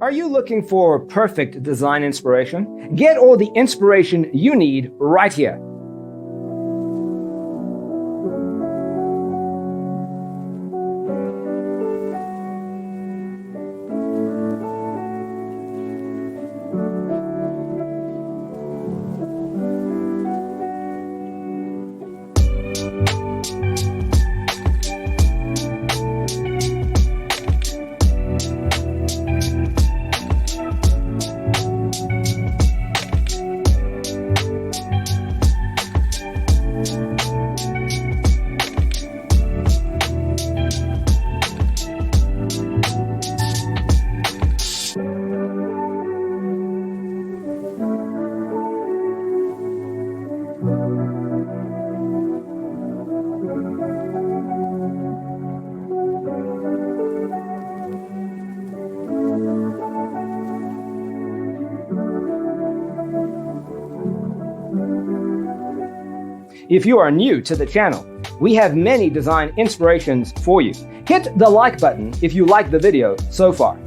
Are you looking for perfect design inspiration? Get all the inspiration you need right here. If you are new to the channel, we have many design inspirations for you. Hit the like button if you like the video so far.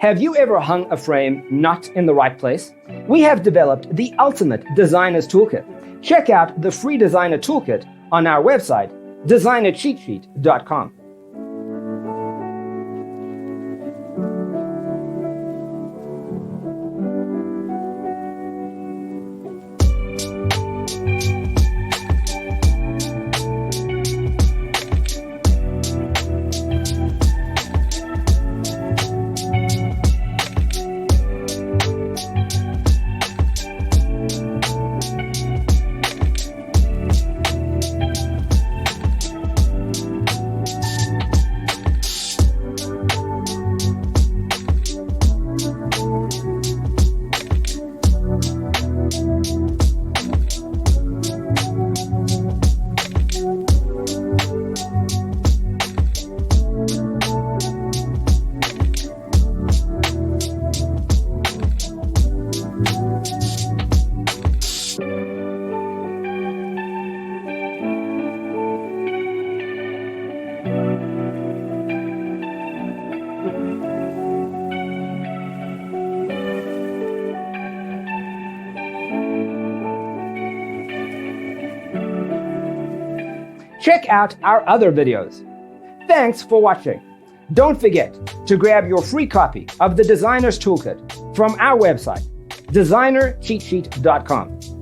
Have you ever hung a frame not in the right place? We have developed the ultimate designer's toolkit. Check out the free designer toolkit on our website, designercheatsheet.com. Check out our other videos. Thanks for watching. Don't forget to grab your free copy of the Designer's Toolkit from our website, designercheatsheet.com.